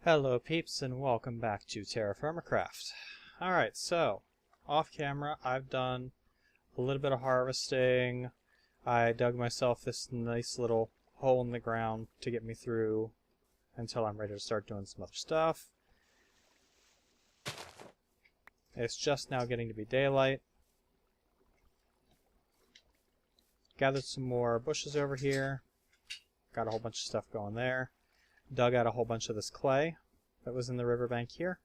Hello peeps and welcome back to Terrafirmacraft. Alright, so off camera I've done a little bit of harvesting. I dug myself this nice little hole in the ground to get me through until I'm ready to start doing some other stuff. It's just now getting to be daylight. Gathered some more bushes over here. Got a whole bunch of stuff going there. Dug out a whole bunch of this clay that was in the riverbank here.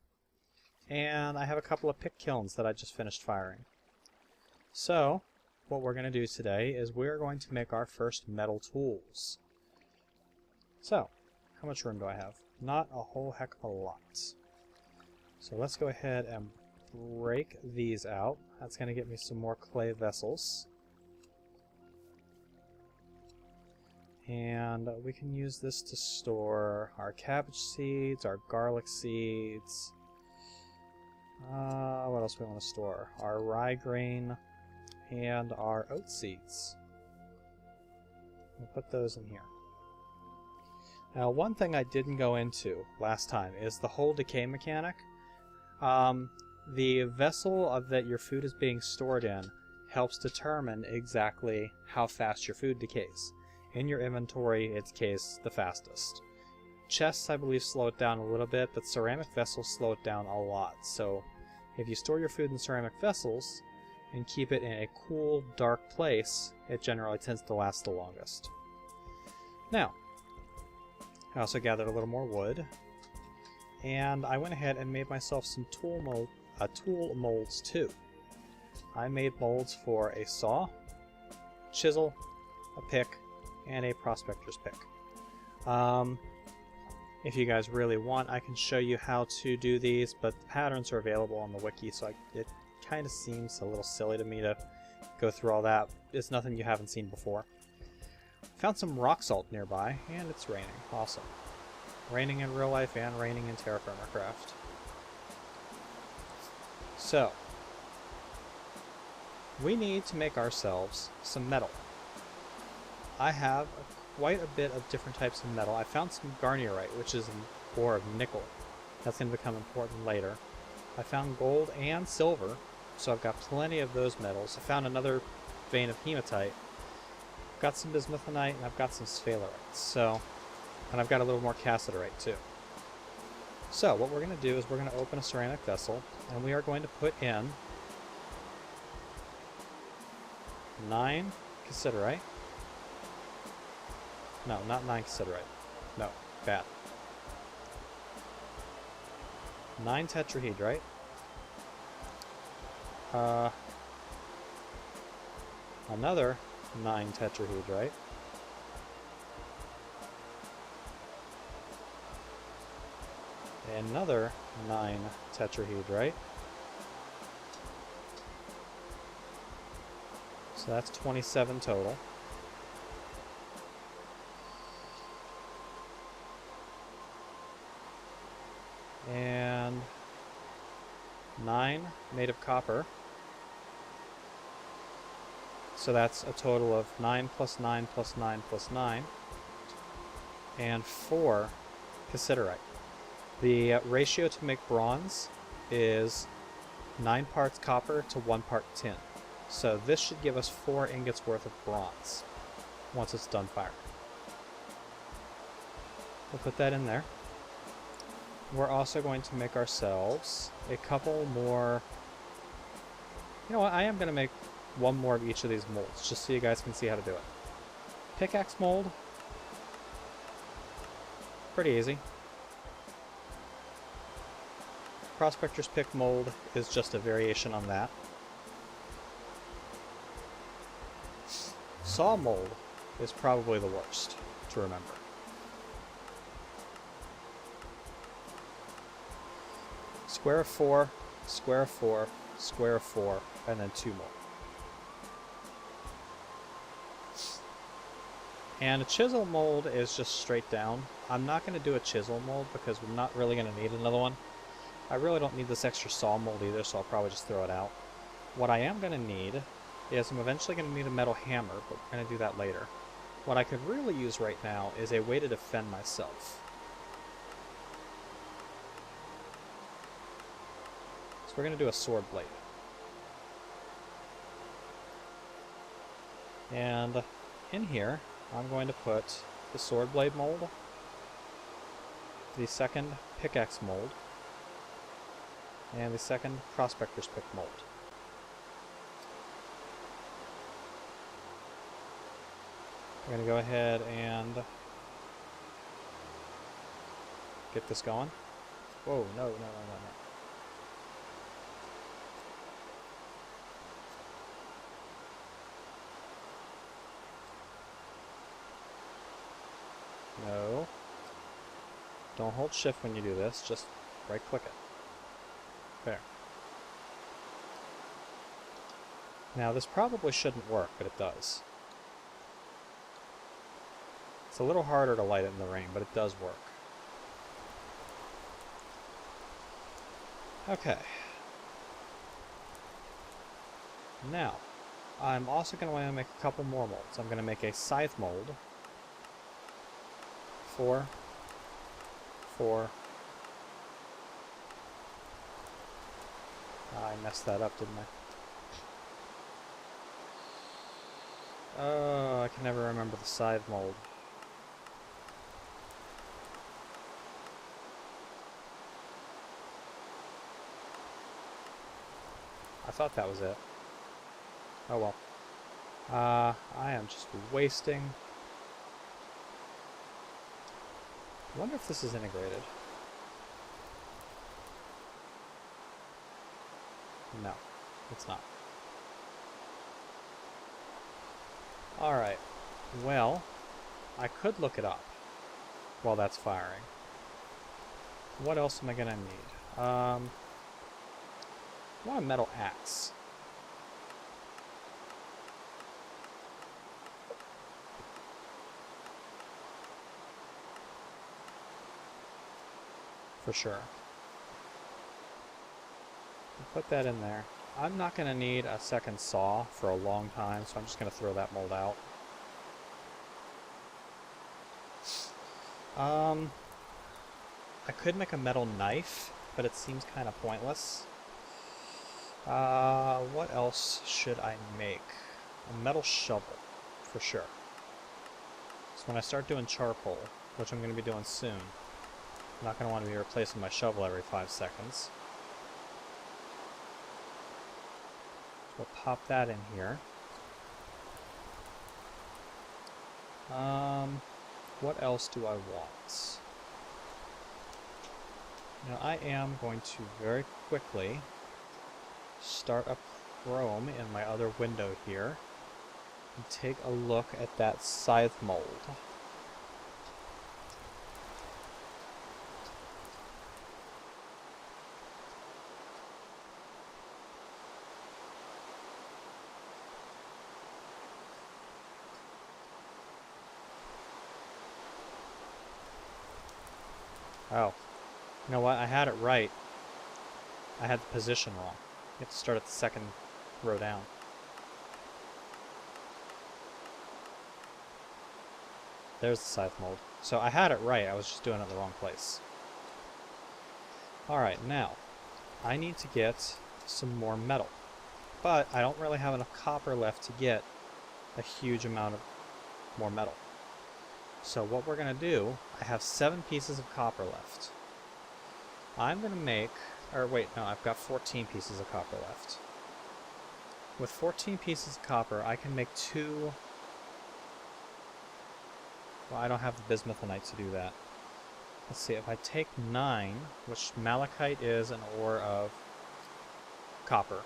And I have a couple of pick kilns that I just finished firing. So, what we're going to do today is we're going to make our first metal tools. So, how much room do I have? Not a whole heck of a lot. So let's go ahead and break these out. That's going to get me some more clay vessels. And we can use this to store our cabbage seeds, our garlic seeds. What else do we want to store? Our rye grain and our oat seeds. We'll put those in here. Now, one thing I didn't go into last time is the whole decay mechanic. The vessel that your food is being stored in helps determine exactly how fast your food decays. In your inventory, it decays the fastest. Chests, I believe, slow it down a little bit, but ceramic vessels slow it down a lot. So if you store your food in ceramic vessels and keep it in a cool, dark place, it generally tends to last the longest. Now, I also gathered a little more wood, and I went ahead and made myself some tool molds too. I made molds for a saw, chisel, a pick, and a prospector's pick. If you guys really want, I can show you how to do these, but the patterns are available on the wiki, so it kind of seems a little silly to me to go through all that. It's nothing you haven't seen before. Found some rock salt nearby, and it's raining. Awesome. Raining in real life and raining in Terrafirmacraft. So, we need to make ourselves some metal. I have quite a bit of different types of metal. I found some garnierite, which is an ore of nickel. That's going to become important later. I found gold and silver, so I've got plenty of those metals. I found another vein of hematite. I've got some bismuthinite, and I've got some sphalerite. And I've got a little more cassiterite too. So what we're going to do is we're going to open a ceramic vessel, and we are going to put in 9 cassiterite. No, not 9 cassiterite. No, bad. 9 tetrahedrite. Another 9 tetrahedrite. Another 9 tetrahedrite. So that's 27 total. And 9 made of copper. So that's a total of 9 plus 9 plus 9 plus 9. And 4 cassiterite. The ratio to make bronze is 9 parts copper to 1 part tin. So this should give us 4 ingots worth of bronze once it's done firing. We'll put that in there. We're also going to make ourselves a couple more. You know what? I am going to make one more of each of these molds just so you guys can see how to do it. Pickaxe mold. Pretty easy. Prospector's pick mold is just a variation on that. Saw mold is probably the worst to remember. Square of 4, square of 4, square of 4, and then 2 more. And a chisel mold is just straight down. I'm not going to do a chisel mold because we're not really going to need another one. I really don't need this extra saw mold either, so I'll probably just throw it out. What I am going to need is I'm eventually going to need a metal hammer, but we're going to do that later. What I could really use right now is a way to defend myself. we're going to do a sword blade. And in here, I'm going to put the sword blade mold, the second pickaxe mold, and the second prospector's pick mold. We're going to go ahead and get this going. Whoa, no. No. Don't hold shift when you do this, just right click it. There. Now this probably shouldn't work, but it does. It's a little harder to light it in the rain, but it does work. Okay. Now, I'm also going to want to make a couple more molds. I'm going to make a scythe mold. 4, 4. I messed that up, didn't I? Oh, I can never remember the scythe mold. I thought that was it. Oh well. I am just wasting. I wonder if this is integrated. No, it's not. Alright. Well, I could look it up while that's firing. What else am I gonna need? I want a metal axe. For sure. Put that in there. I'm not going to need a second saw for a long time, so I'm just going to throw that mold out. I could make a metal knife, but it seems kind of pointless. What else should I make? A metal shovel, for sure. So when I start doing charcoal, which I'm going to be doing soon, I'm not going to want to be replacing my shovel every 5 seconds. We'll pop that in here. What else do I want? Now I am going to very quickly start up Chrome in my other window here and take a look at that scythe mold. Oh, you know what? I had it right. I had the position wrong. You have to start at the second row down. There's the scythe mold. So I had it right, I was just doing it in the wrong place. Alright, now, I need to get some more metal. But I don't really have enough copper left to get a huge amount of more metal. So what we're going to do, I have 7 pieces of copper left. I'm going to make, or wait, no, I've got 14 pieces of copper left. With 14 pieces of copper, I can make 2... Well, I don't have the bismuthinite to do that. Let's see, if I take 9, which malachite is an ore of copper.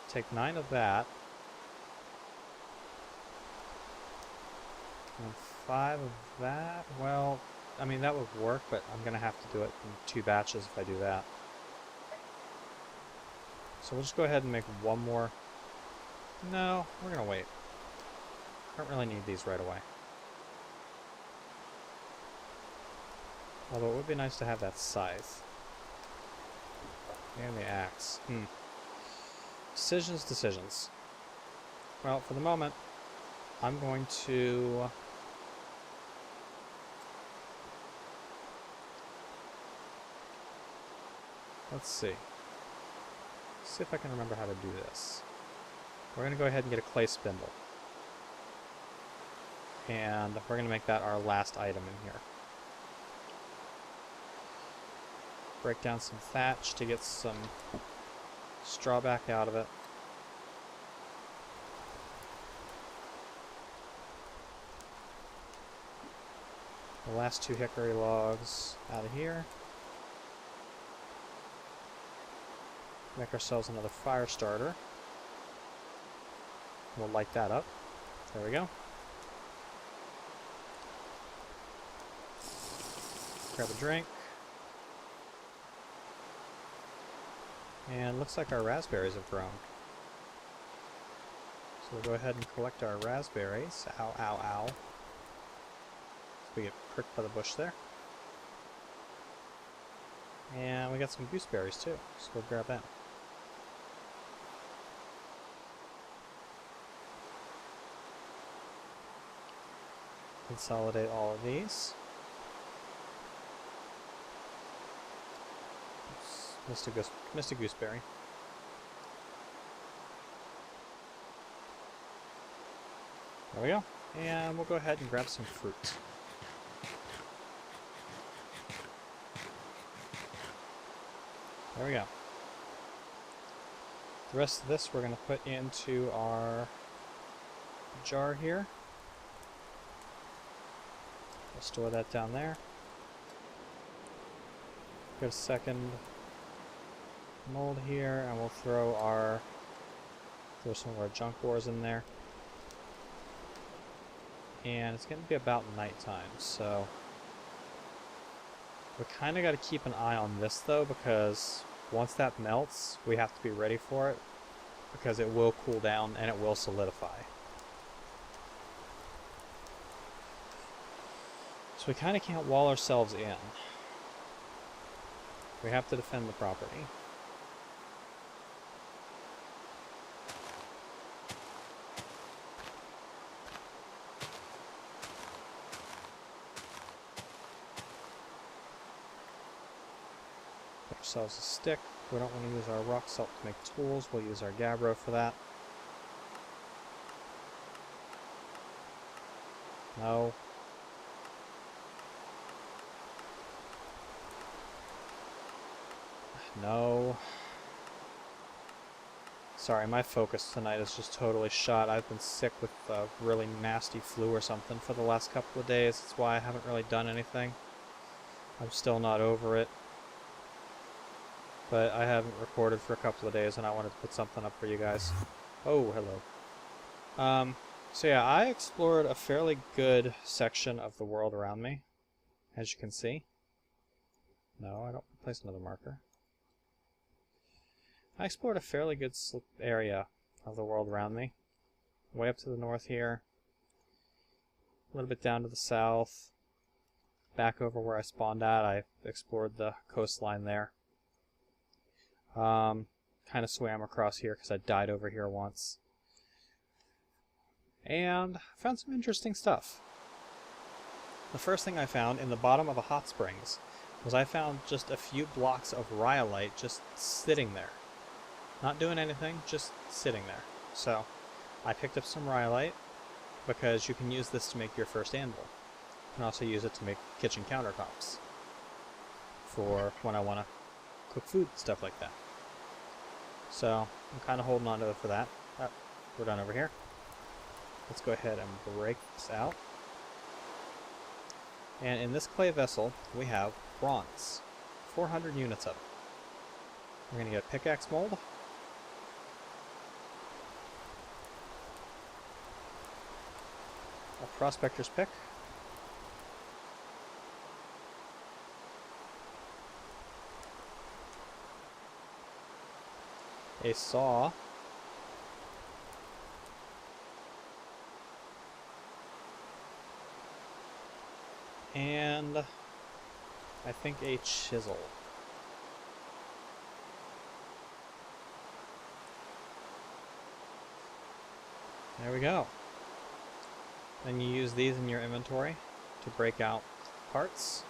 Take 9 of that. And 5 of that. Well, I mean, that would work, but I'm going to have to do it in 2 batches if I do that. So we'll just go ahead and make 1 more. No, we're going to wait. I don't really need these right away. Although it would be nice to have that scythe. And the axe. Decisions. Well, for the moment, I'm going to... let's see. See if I can remember how to do this. We're going to go ahead and get a clay spindle. And we're going to make that our last item in here. Break down some thatch to get some straw back out of it. The last 2 hickory logs out of here. Make ourselves another fire starter. We'll light that up. There we go. Grab a drink. And looks like our raspberries have grown. So we'll go ahead and collect our raspberries. Ow, ow, ow. We get pricked by the bush there. And we got some gooseberries too, so we'll grab them. Consolidate all of these. Oops, missed a gooseberry. There we go. And we'll go ahead and grab some fruit. There we go. The rest of this we're going to put into our jar here. We'll store that down there. Get a second mold here, and we'll throw some of our junk ores in there. And it's going to be about nighttime, so we kind of got to keep an eye on this though, because once that melts, we have to be ready for it, because it will cool down and it will solidify. So we kind of can't wall ourselves in. We have to defend the property. Ourselves a stick. We don't want to use our rock salt to make tools. We'll use our gabbro for that. No. No. Sorry, my focus tonight is just totally shot. I've been sick with a really nasty flu or something for the last couple of days. That's why I haven't really done anything. I'm still not over it. But I haven't recorded for a couple of days, and I wanted to put something up for you guys. Oh, hello. So yeah, I explored a fairly good section of the world around me, as you can see. No, I don't place another marker. I explored a fairly good area of the world around me. Way up to the north here. A little bit down to the south. Back over where I spawned at, I explored the coastline there. Kind of swam across here because I died over here once. And found some interesting stuff. The first thing I found in the bottom of a hot springs was I found just a few blocks of rhyolite just sitting there. Not doing anything, just sitting there. So I picked up some rhyolite because you can use this to make your first anvil. You can also use it to make kitchen countertops for when I want to cook food and stuff like that. So I'm kind of holding on to it for that. Oh, we're done over here. Let's go ahead and break this out. And in this clay vessel, we have bronze. 400 units of it. We're going to get a pickaxe mold. A prospector's pick. A saw. And I think a chisel. There we go. Then you use these in your inventory to break out parts.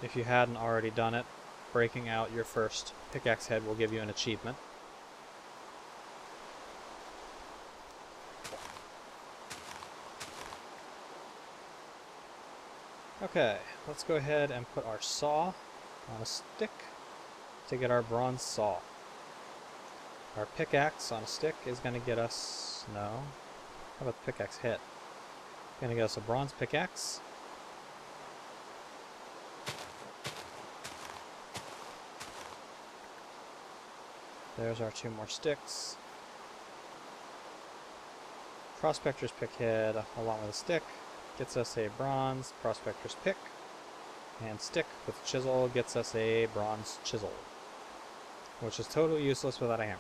If you hadn't already done it, breaking out your first pickaxe head will give you an achievement. Okay, let's go ahead and put our saw on a stick to get our bronze saw. Our pickaxe on a stick is going to get us... no. How about the pickaxe head? Going to get us a bronze pickaxe. There's our 2 more sticks. Prospector's pick head along with a stick gets us a bronze prospector's pick, and stick with chisel gets us a bronze chisel, which is totally useless without a hammer.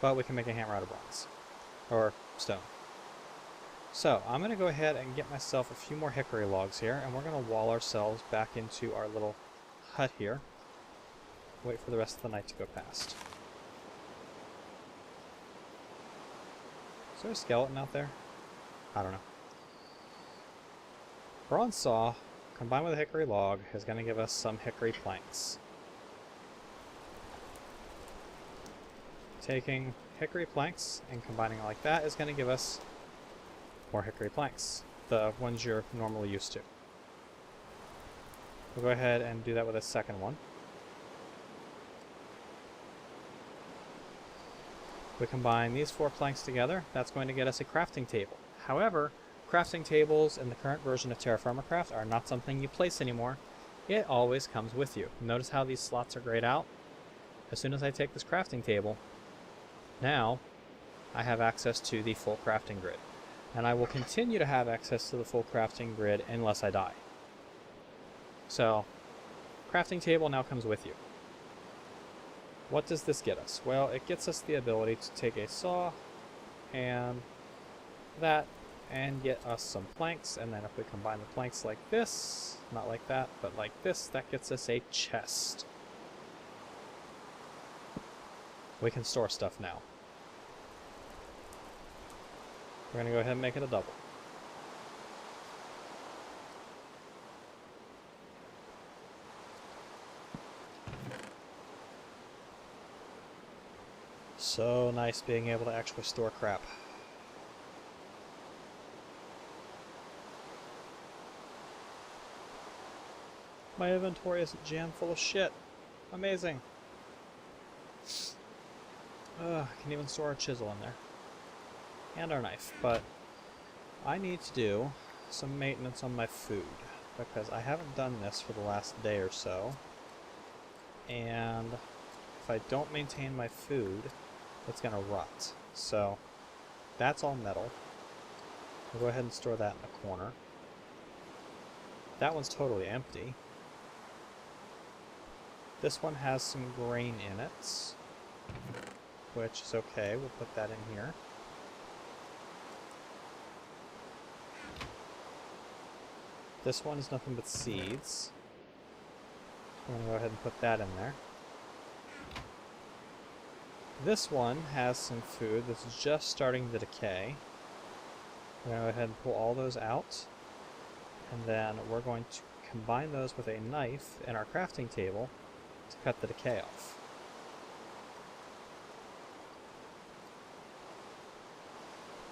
But we can make a hammer out of bronze, or stone. So I'm going to go ahead and get myself a few more hickory logs here, and we're going to wall ourselves back into our little hut here. Wait for the rest of the night to go past. Is there a skeleton out there? I don't know. Bronze saw, combined with a hickory log, is going to give us some hickory planks. Taking hickory planks and combining it like that is going to give us more hickory planks, the ones you're normally used to. We'll go ahead and do that with a second one. We combine these 4 planks together, that's going to get us a crafting table. However, crafting tables in the current version of Terrafirmacraft are not something you place anymore. It always comes with you. Notice how these slots are grayed out? As soon as I take this crafting table, now I have access to the full crafting grid. And I will continue to have access to the full crafting grid unless I die. So, crafting table now comes with you. What does this get us? Well, it gets us the ability to take a saw and that and get us some planks, and then if we combine the planks like this, not like that, but like this, that gets us a chest. We can store stuff now. We're going to go ahead and make it a double. So nice being able to actually store crap. My inventory isn't jammed full of shit. Amazing. I can even store a chisel in there. And our knife. But I need to do some maintenance on my food, because I haven't done this for the last day or so. And if I don't maintain my food, it's going to rot. So that's all metal. I'll go ahead and store that in the corner. That one's totally empty. This one has some grain in it, which is okay. We'll put that in here. This one is nothing but seeds. I'm going to go ahead and put that in there. This one has some food that's just starting to decay. We're going to go ahead and pull all those out. And then we're going to combine those with a knife in our crafting table to cut the decay off.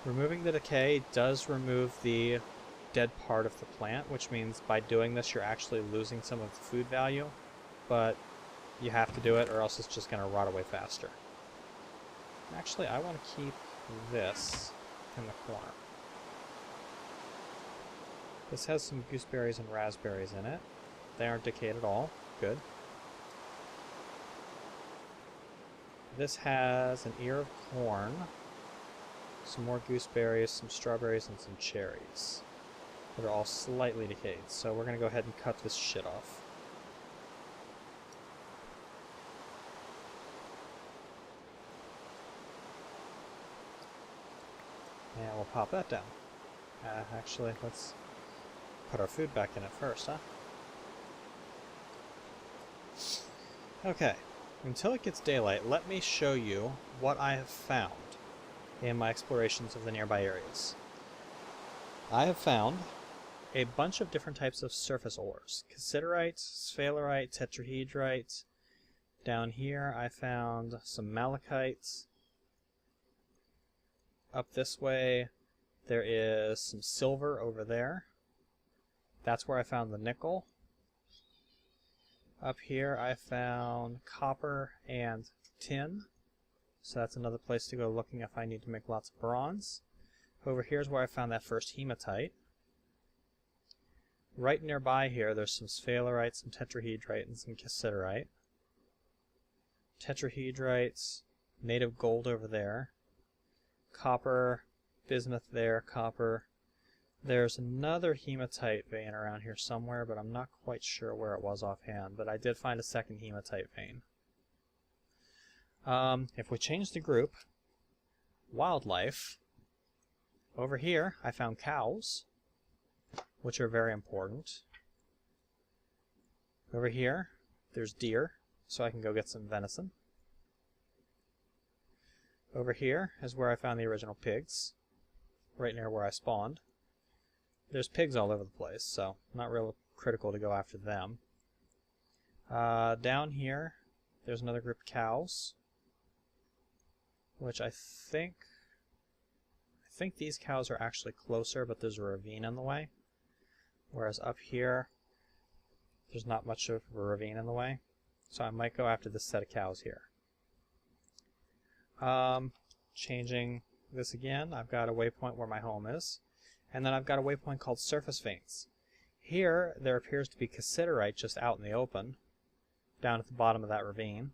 Removing the decay does remove the dead part of the plant, which means by doing this you're actually losing some of the food value, but you have to do it or else it's just going to rot away faster. Actually, I want to keep this in the corner. This has some gooseberries and raspberries in it. They aren't decayed at all. Good. This has an ear of corn, some more gooseberries, some strawberries, and some cherries that are all slightly decayed. So we're going to go ahead and cut this shit off. And we'll pop that down. Actually, let's put our food back in it first, huh? Okay. Until it gets daylight, let me show you what I have found in my explorations of the nearby areas. I have found a bunch of different types of surface ores. Cassiterite, sphalerite, tetrahedrite. Down here I found some malachite. Up this way there is some silver over there. That's where I found the nickel. Up here I found copper and tin. So that's another place to go looking if I need to make lots of bronze. Over here is where I found that first hematite. Right nearby here there's some sphalerite, some tetrahedrite, and some cassiterite. Tetrahedrites, native gold over there. Copper, bismuth there, copper. There's another hematite vein around here somewhere, but I'm not quite sure where it was offhand, but I did find a second hematite vein. If we change the group, wildlife, over here I found cows, which are very important. Over here there's deer, so I can go get some venison. Over here is where I found the original pigs, right near where I spawned. There's pigs all over the place, so not real critical to go after them. Down here there's another group of cows, which I think these cows are actually closer, but there's a ravine in the way. Whereas up here, there's not much of a ravine in the way. So I might go after this set of cows here. Changing this again, I've got a waypoint where my home is. And then I've got a waypoint called surface veins. Here, there appears to be cassiterite just out in the open, down at the bottom of that ravine.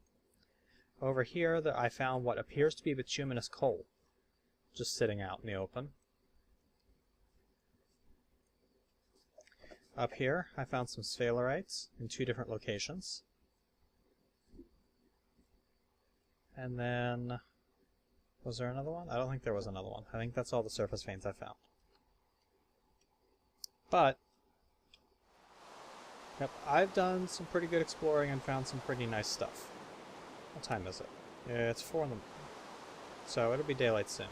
Over here, I found what appears to be bituminous coal, just sitting out in the open. Up here, I found some sphalerites in 2 different locations. And then, was there another one? I don't think there was another one. I think that's all the surface veins I found. But, yep, I've done some pretty good exploring and found some pretty nice stuff. What time is it? Yeah, it's 4 in the morning. So it'll be daylight soon.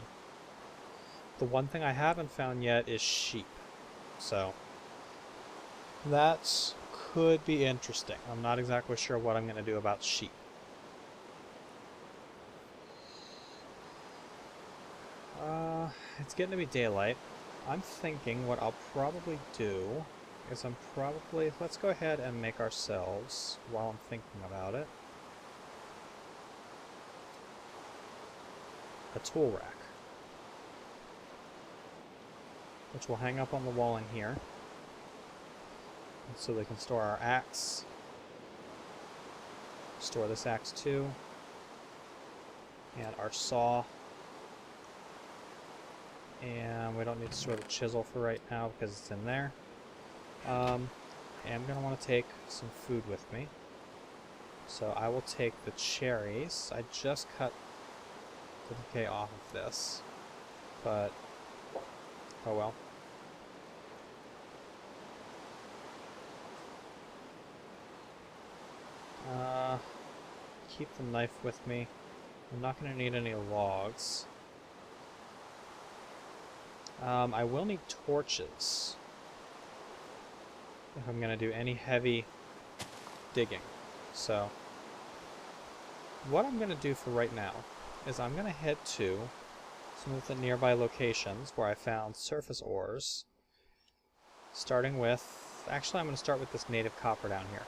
The one thing I haven't found yet is sheep. So that could be interesting. I'm not exactly sure what I'm going to do about sheep. It's getting to be daylight. I'm thinking what I'll probably do is let's go ahead and make ourselves, while I'm thinking about it, a tool rack, which we'll hang up on the wall in here, so they can store our axe, store this axe too, and our saw. And we don't need to store the chisel for right now because it's in there. I'm going to want to take some food with me. So I will take the cherries. I just cut the decay off of this, but oh well. Keep the knife with me. I'm not going to need any logs. I will need torches if I'm going to do any heavy digging. So what I'm going to do for right now is I'm going to head to some of the nearby locations where I found surface ores, starting with, actually I'm going to start with this native copper down here.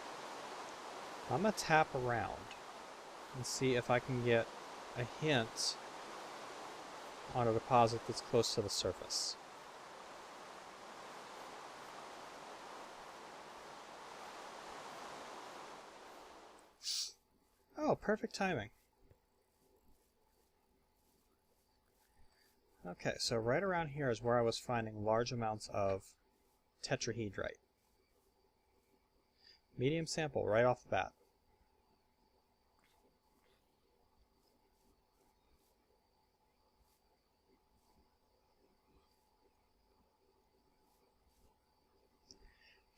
I'm going to tap around and see if I can get a hint on a deposit that's close to the surface. Oh, perfect timing. Okay, so right around here is where I was finding large amounts of tetrahedrite. Medium sample right off the bat.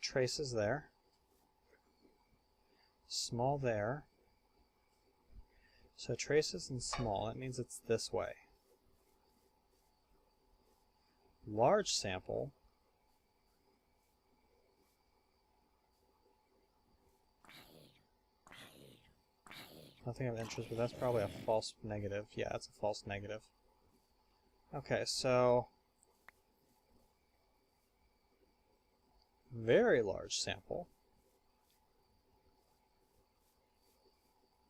Traces there. Small there. So traces and small, that means it's this way. Large sample Nothing of interest, but that's probably a false negative. Yeah, it's a false negative. Okay, so... very large sample.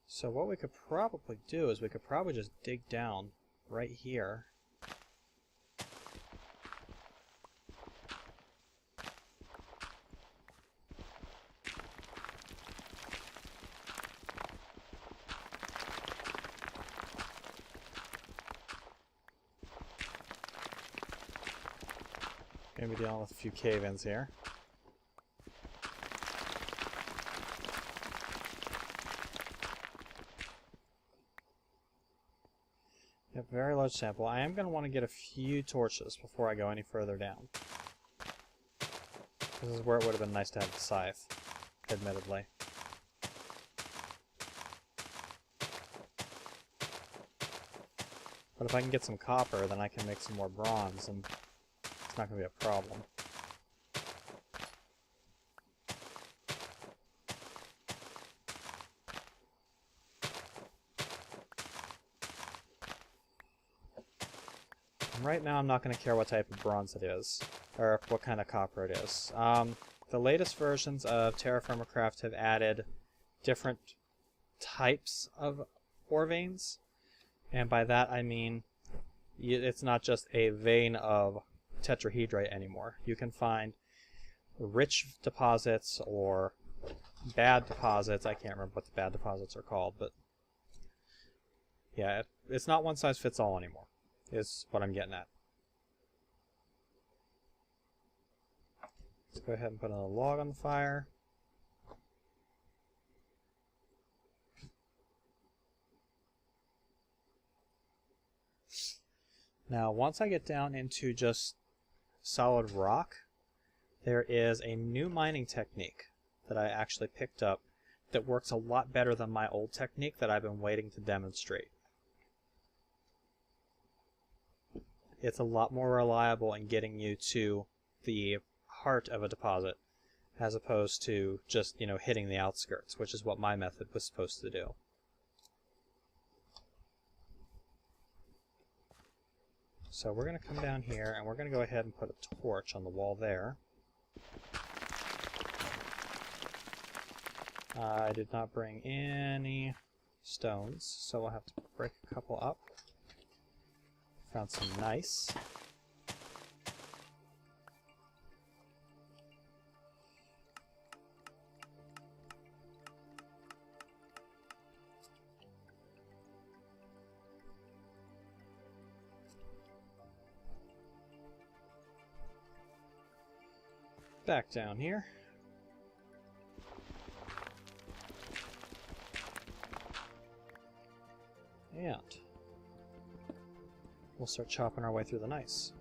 So what we could probably do is we could probably just dig down right here. Gonna be dealing with a few cave-ins here. Yep, very large sample. I am going to want to get a few torches before I go any further down. This is where it would have been nice to have the scythe, admittedly. But if I can get some copper, then I can make some more bronze, and it's not going to be a problem. Right now I'm not going to care what type of bronze it is, or what kind of copper it is. The latest versions of Terrafirmacraft have added different types of ore veins, and by that I mean it's not just a vein of tetrahedrite anymore. You can find rich deposits or bad deposits. I can't remember what the bad deposits are called, but yeah, it's not one size fits all anymore, is what I'm getting at. Let's go ahead and put a log on the fire. Now, once I get down into just solid rock, there is a new mining technique that I actually picked up that works a lot better than my old technique that I've been waiting to demonstrate. It's a lot more reliable in getting you to the heart of a deposit as opposed to just, hitting the outskirts, which is what my method was supposed to do. So we're going to come down here and we're going to go ahead and put a torch on the wall there. I did not bring any stones, so we'll have to break a couple up. Found some nice. Back down here. And we'll start chopping our way through the gneiss.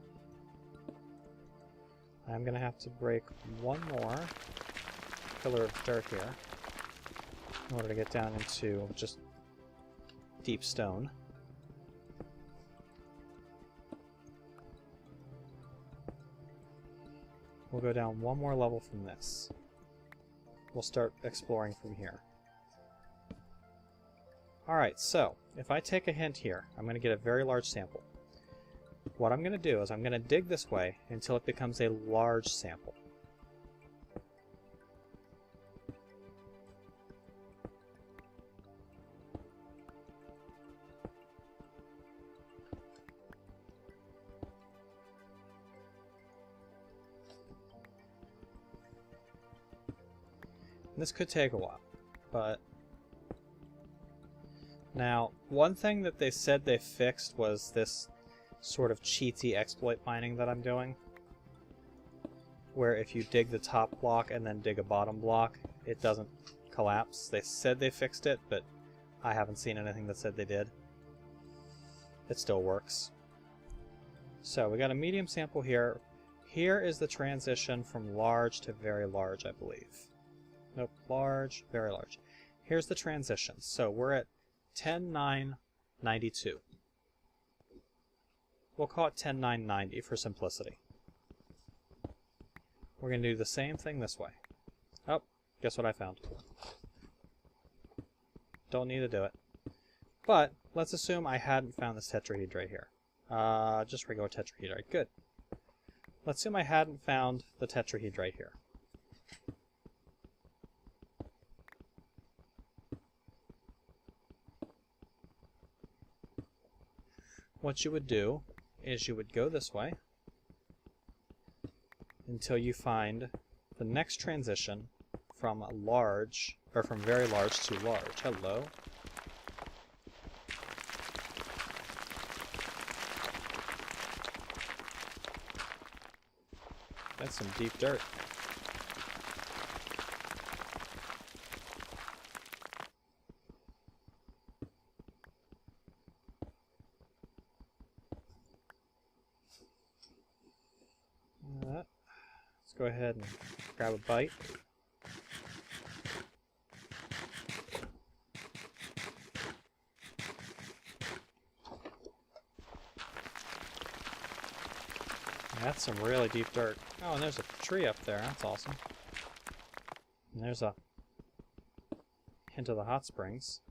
I'm going to have to break one more pillar of dirt here in order to get down into just deep stone. We'll go down one more level from this. We'll start exploring from here. Alright, so if I take a hint here, I'm going to get a very large sample. What I'm going to do is I'm going to dig this way until it becomes a large sample. This could take a while, but... Now, one thing that they said they fixed was this sort of cheaty exploit mining that I'm doing, where if you dig the top block and then dig a bottom block, it doesn't collapse. They said they fixed it, but I haven't seen anything that said they did. It still works. So we got a medium sample here. Here is the transition from large to very large, I believe. Nope, large, very large. Here's the transition. So we're at 10,992. We'll call it 10,990 for simplicity. We're going to do the same thing this way. Oh, guess what I found? Don't need to do it. But let's assume I hadn't found this tetrahedrite here. Just regular tetrahedrite. Good. Let's assume I hadn't found the tetrahedrite here. What you would do is you would go this way until you find the next transition from large, or from very large to large. Hello. That's some deep dirt. Let's go ahead and grab a bite. That's some really deep dirt. Oh, and there's a tree up there. That's awesome. And there's a hint of the hot springs.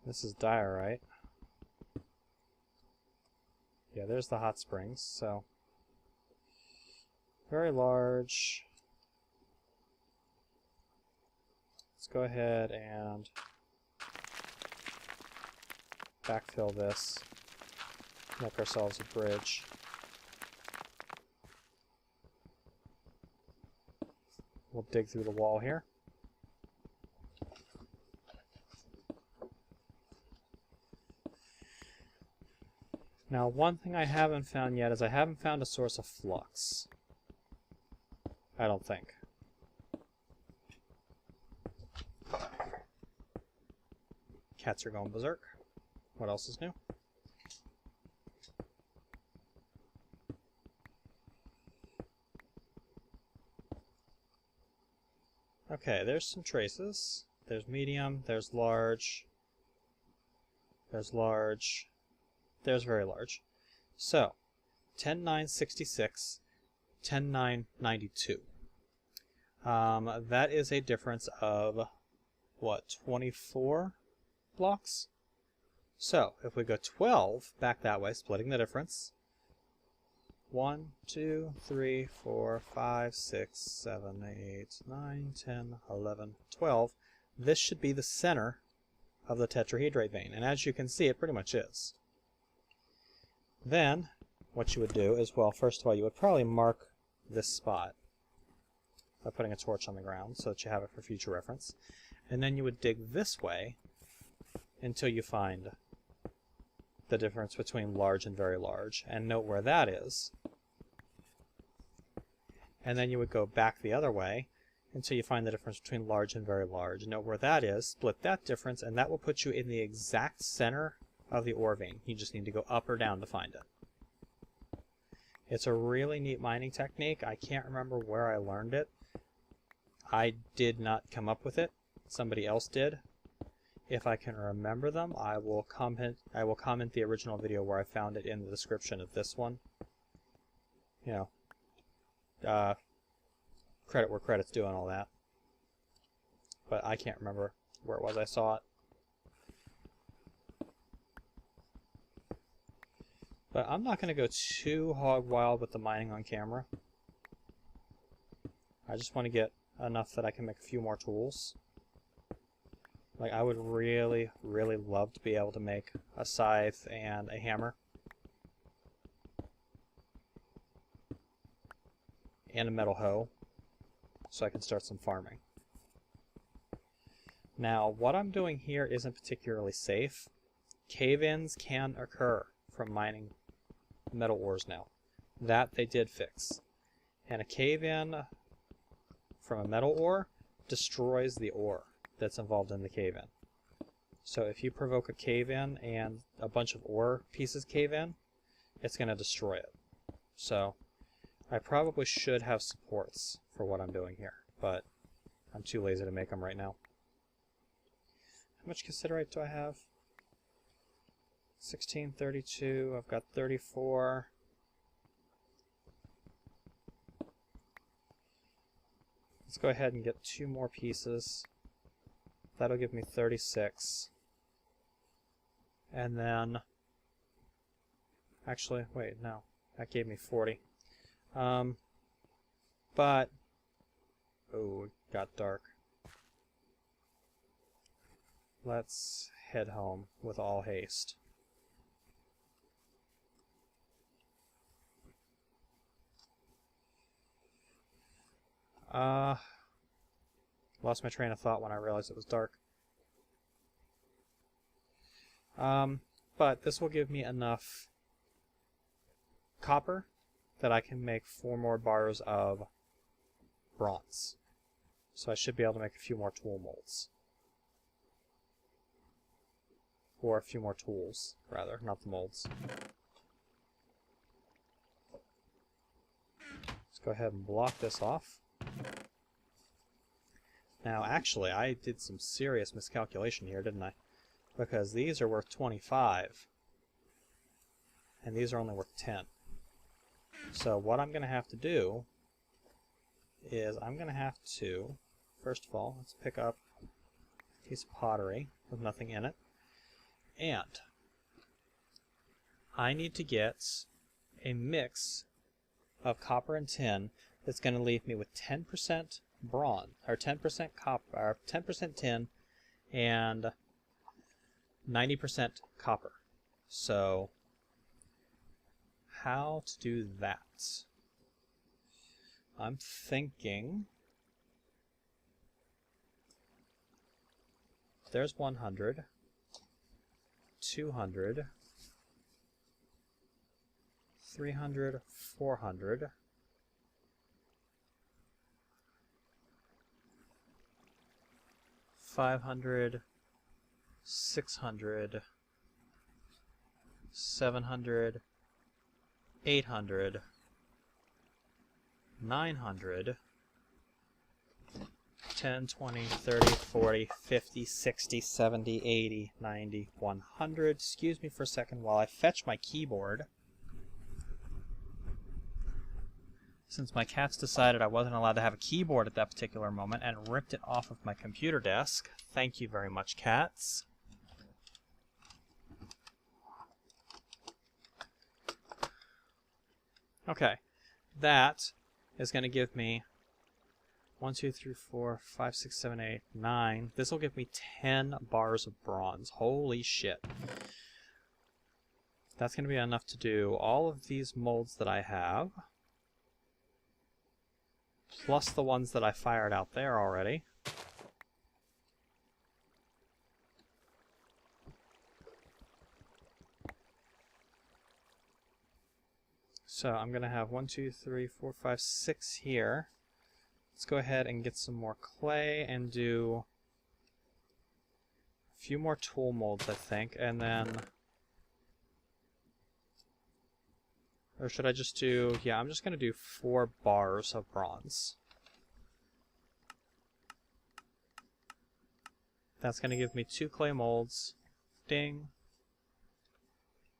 This is diorite. Yeah, there's the hot springs. So, very large. Let's go ahead and backfill this, make ourselves a bridge. We'll dig through the wall here. Now, one thing I haven't found yet is I haven't found a source of flux. I don't think. Cats are going berserk. What else is new? Okay, there's some traces. There's medium, there's large, there's large, there's very large. So, 10,966, 10,992. That is a difference of, what, 24 blocks? So, if we go 12 back that way, splitting the difference, 1, 2, 3, 4, 5, 6, 7, 8, 9, 10, 11, 12. This should be the center of the tetrahedrite vein, and as you can see, it pretty much is. Then, what you would do is, well, first of all, you would probably mark this spot by putting a torch on the ground so that you have it for future reference. And then you would dig this way until you find the difference between large and very large, and note where that is. And then you would go back the other way until you find the difference between large and very large. Note where that is, split that difference, and that will put you in the exact center of the ore vein. You just need to go up or down to find it. It's a really neat mining technique. I can't remember where I learned it. I did not come up with it. Somebody else did. If I can remember them, I will comment the original video where I found it in the description of this one. You know, credit where credit's due and all that. But I can't remember where it was I saw it. But I'm not going to go too hog wild with the mining on camera. I just want to get enough that I can make a few more tools. Like, I would really, really love to be able to make a scythe and a hammer. And a metal hoe. So I can start some farming. Now, what I'm doing here isn't particularly safe. Cave-ins can occur from mining metal ores now. That they did fix. And a cave-in from a metal ore destroys the ore that's involved in the cave-in. So if you provoke a cave-in and a bunch of ore pieces cave in, it's going to destroy it. So I probably should have supports for what I'm doing here, but I'm too lazy to make them right now. How much cassiterite do I have? 1632, I've got 34. Let's go ahead and get 2 more pieces. That'll give me 36. And then, actually, wait, no, that gave me 40. But, oh, it got dark. Let's head home with all haste. Lost my train of thought when I realized it was dark. But this will give me enough copper that I can make 4 more bars of bronze. So I should be able to make a few more tool molds. Or a few more tools, rather, not the molds. Let's go ahead and block this off. Now, actually, I did some serious miscalculation here, didn't I? Because these are worth 25, and these are only worth 10. So what I'm going to have to do is I'm going to have to, first of all, let's pick up a piece of pottery with nothing in it, and I need to get a mix of copper and tin that's going to leave me with 10% bronze, or 10% copper, or 10% tin, and 90% copper. So, how to do that? I'm thinking there's 100, 200, 300, 400, 500, 600, 700, 800, 900, 10, 20, 30, 40, 50, 60, 70, 80, 90, 100. Excuse me for a second while I fetch my keyboard. Since my cats decided I wasn't allowed to have a keyboard at that particular moment and ripped it off of my computer desk. Thank you very much, cats. Okay, that is going to give me 1, 2, 3, 4, 5, 6, 7, 8, 9. This will give me 10 bars of bronze. Holy shit. That's going to be enough to do all of these molds that I have, plus the ones that I fired out there already. So I'm going to have 1, 2, 3, 4, 5, 6 here. Let's go ahead and get some more clay and do a few more tool molds, I think, and then... Or should I just do... Yeah, I'm just going to do 4 bars of bronze. That's going to give me 2 clay molds. Ding.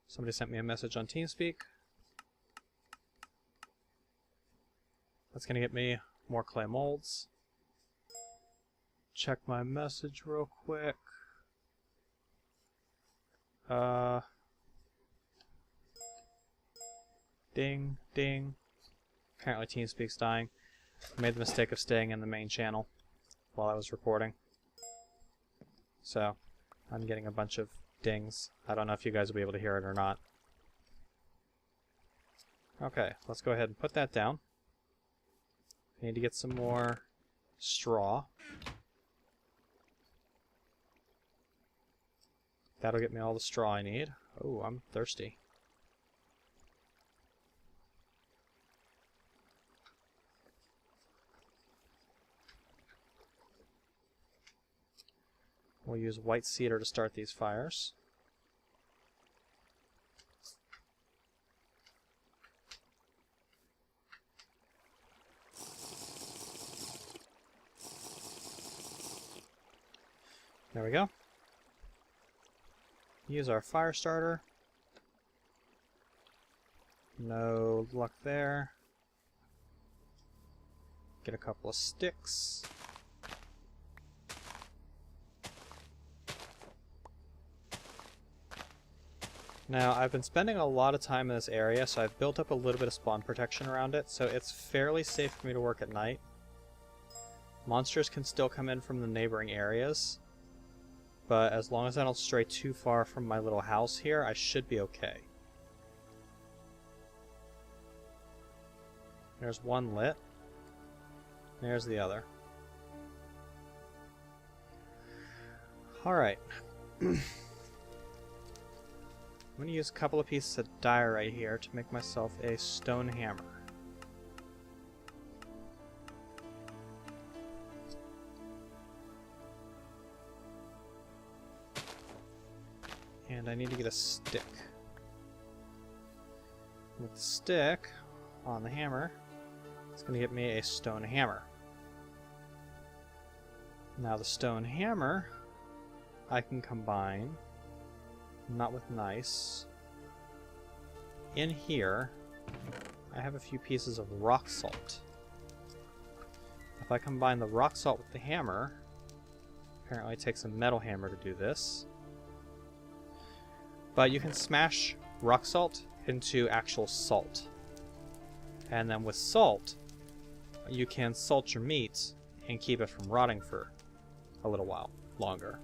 Somebody sent me a message on TeamSpeak. That's going to get me more clay molds. Check my message real quick. Ding, ding. Apparently TeamSpeak's dying. I made the mistake of staying in the main channel while I was recording. So, I'm getting a bunch of dings. I don't know if you guys will be able to hear it or not. Okay, let's go ahead and put that down. I need to get some more straw. That'll get me all the straw I need. Oh, I'm thirsty. We'll use white cedar to start these fires. There we go. Use our fire starter. No luck there. Get a couple of sticks. Now, I've been spending a lot of time in this area, so I've built up a little bit of spawn protection around it, so it's fairly safe for me to work at night. Monsters can still come in from the neighboring areas, but as long as I don't stray too far from my little house here, I should be okay. There's one lit. There's the other. Alright. I'm going to use a couple of pieces of diorite here to make myself a stone hammer. And I need to get a stick. With the stick on the hammer, it's going to get me a stone hammer. Now the stone hammer I can combine, not with nice. In here, I have a few pieces of rock salt. If I combine the rock salt with the hammer, apparently it takes a metal hammer to do this. But you can smash rock salt into actual salt. And then with salt, you can salt your meat and keep it from rotting for a little while longer.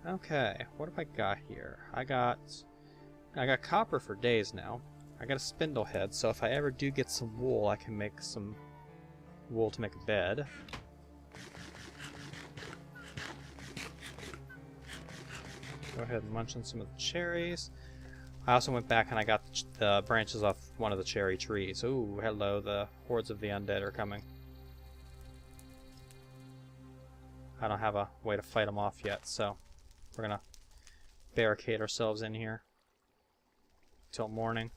Okay, what have I got here? I got copper for days now. I got a spindle head, so if I ever do get some wool, I can make some wool to make a bed. Go ahead and munch on some of the cherries. I also went back and I got the branches off one of the cherry trees. Ooh, hello, the hordes of the undead are coming. I don't have a way to fight them off yet, so we're gonna barricade ourselves in here till morning.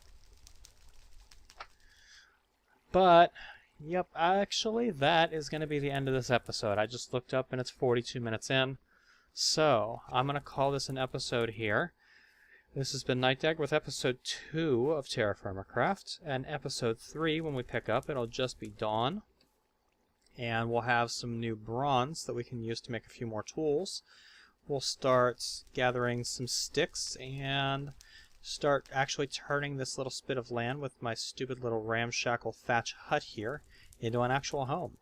But, yep, actually that is gonna be the end of this episode. I just looked up and it's 42 minutes in. So, I'm gonna call this an episode here. This has been Nightdag with episode 2 of Terrafirmacraft, and episode 3, when we pick up, it'll just be dawn. And we'll have some new bronze that we can use to make a few more tools. We'll start gathering some sticks and start actually turning this little spit of land with my stupid little ramshackle thatch hut here into an actual home.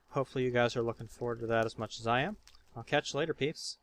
Hopefully you guys are looking forward to that as much as I am. I'll catch you later, peeps.